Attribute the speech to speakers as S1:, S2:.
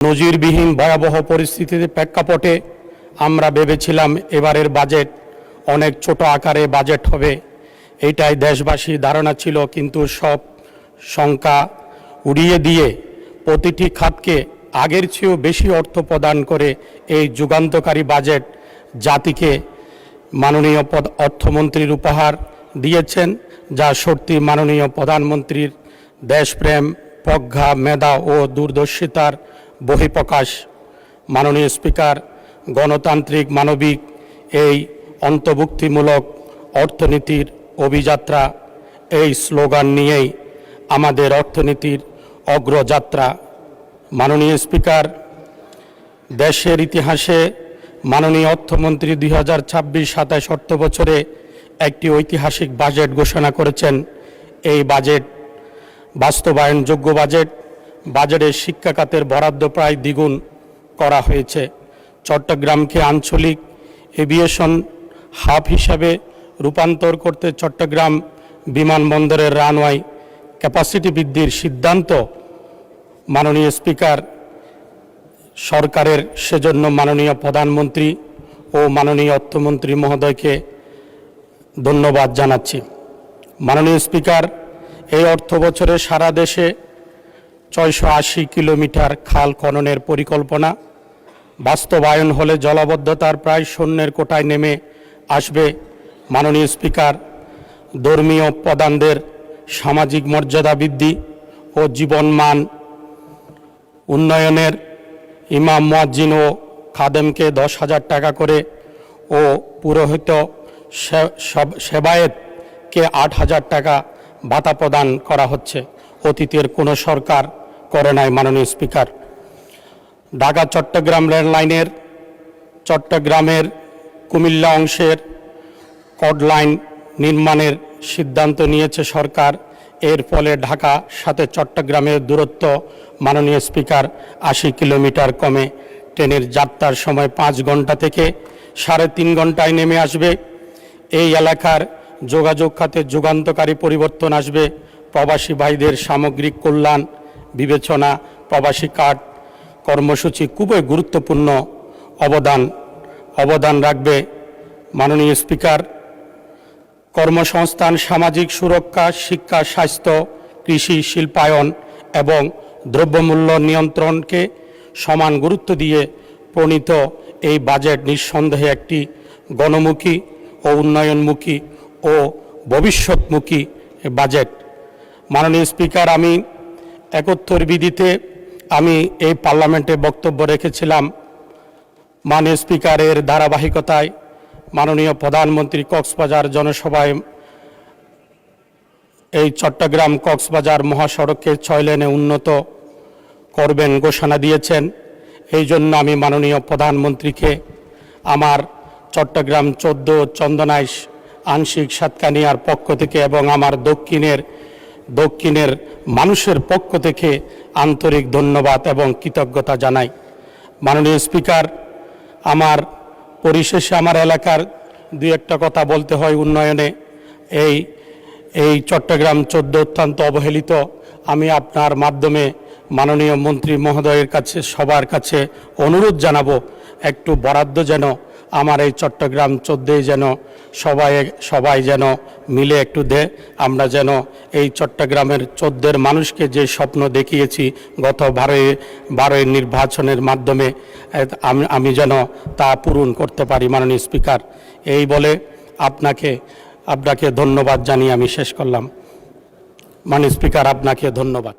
S1: নজিরবিহীন ভয়াবহ পরিস্থিতির প্রেক্ষাপটে আমরা ভেবেছিলাম এবারের বাজেট অনেক ছোট আকারে বাজেট হবে, এইটাই দেশবাসীর ধারণা ছিল। কিন্তু সব সংখ্যা উড়িয়ে দিয়ে প্রতিটি খাতকে আগের চেয়েও বেশি অর্থ প্রদান করে এই যুগান্তকারী বাজেট জাতিকে মাননীয় অর্থমন্ত্রীর উপহার দিয়েছেন, যা সত্যি মাননীয় প্রধানমন্ত্রীর দেশপ্রেম, প্রজ্ঞা, মেধা ও দূরদর্শিতার বহিঃপ্রকাশ। মাননীয় স্পিকার, গণতান্ত্রিক মানবিক এই অন্তর্ভুক্তিমূলক অর্থনীতির অভিযাত্রা, এই স্লোগান নিয়েই আমাদের অর্থনীতির অগ্রযাত্রা। মাননীয় স্পিকার, দেশের ইতিহাসে মাননীয় অর্থমন্ত্রী 2026-27 অর্থবছরে একটি ঐতিহাসিক বাজেট ঘোষণা করেছেন। এই বাজেট বাস্তবায়নযোগ্য বাজেট। বাজেটের শিক্ষা খাতের বরাদ্দ প্রায় দ্বিগুণ করা হয়েছে। চট্টগ্রামকে আঞ্চলিক এভিয়েশন হাব হিসাবে রূপান্তর করতে চট্টগ্রাম বিমানবন্দরের রানওয়ে ক্যাপাসিটি বৃদ্ধির সিদ্ধান্ত মাননীয় স্পিকার সরকারের। সেজন্য মাননীয় প্রধানমন্ত্রী ও মাননীয় অর্থমন্ত্রী মহোদয়কে ধন্যবাদ জানাচ্ছি। মাননীয় স্পিকার, এই অর্থবছরে সারা দেশে 680 কিলোমিটার খাল খননের পরিকল্পনা বাস্তবায়ন হলে জলাবদ্ধতার প্রায় শূন্যের কোটায় নেমে আসবে। মাননীয় স্পিকার, ধর্মীয় প্রধানদের সামাজিক মর্যাদা বৃদ্ধি ও জীবনমান উন্নয়নের ইমাম, মুয়াজ্জিন ও খাদেমকে 10,000 টাকা করে ও পুরোহিত সেবায়েতকে 8,000 টাকা ভাতা প্রদান করা হচ্ছে। অতীতের কোনো সরকার করে নাই। মাননীয় স্পিকার, ঢাকা চট্টগ্রাম রেল লাইনের চট্টগ্রামের কুমিল্লা অংশের কড লাইন নির্মাণের সিদ্ধান্ত নিয়েছে সরকার। এর ফলে ঢাকা সাথে চট্টগ্রামের দূরত্ব মাননীয় স্পিকার 80 কিলোমিটার কমে ট্রেনের যাত্রার সময় 5 ঘন্টা থেকে 3.5 ঘন্টায় নেমে আসবে। এই এলাকার যোগাযোগ খাতে যুগান্তকারী পরিবর্তন আসবে। প্রবাসী ভাইদের সামগ্রিক কল্যাণ বিবেচনা প্রবাসী কার্ড কর্মসূচি খুবই গুরুত্বপূর্ণ অবদান রাখবে। মাননীয় স্পিকার, কর্মসংস্থান, সামাজিক সুরক্ষা, শিক্ষা, স্বাস্থ্য, কৃষি, শিল্পায়ন এবং দ্রব্যমূল্য নিয়ন্ত্রণকে সমান গুরুত্ব দিয়ে প্রণীত এই বাজেট নিঃসন্দেহে একটি গণমুখী ও উন্নয়নমুখী ও ভবিষ্যৎমুখী বাজেট। মাননীয় স্পিকার, আমি 71 বিধিতে আমি এই পার্লামেন্টে বক্তব্য রেখেছিলাম। মাননীয় স্পিকারের ধারাবাহিকতায় মাননীয় প্রধানমন্ত্রী কক্সবাজার জনসভায় এই চট্টগ্রাম কক্সবাজার মহাসড়ককে 6 লেনে উন্নত করবেন ঘোষণা দিয়েছেন। এই জন্য আমি মাননীয় প্রধানমন্ত্রীকে আমার চট্টগ্রাম 14 চন্দনাইশ আংশিক সাতকানিয়ার পক্ষ থেকে এবং আমার দক্ষিণের মানুষের পক্ষ থেকে আন্তরিক ধন্যবাদ এবং কৃতজ্ঞতা জানাই। মাননীয় স্পিকার, আমার পরিশেষে আমার এলাকার 2-1টা কথা বলতে হয় উন্নয়নে। এই চট্টগ্রাম 14 অত্যন্ত অবহেলিত। আমি আপনার মাধ্যমে মাননীয় মন্ত্রী মহোদয়ের কাছে সবার কাছে অনুরোধ জানাবো, একটু বরাদ্দ যেন আমার এই চট্টগ্রাম 14 যেন সবাই যেন মিলে একটু দেয়। আমরা যেন এই চট্টগ্রামের 14 মানুষকে যে স্বপ্ন দেখিয়েছি গত 12 নির্বাচনের মাধ্যমে আমি যেন তা পূরণ করতে পারি। মাননীয় স্পিকার, এই বলে আপনাকে ধন্যবাদ জানিয়ে আমি শেষ করলাম। মাননীয় স্পিকার, আপনাকে ধন্যবাদ।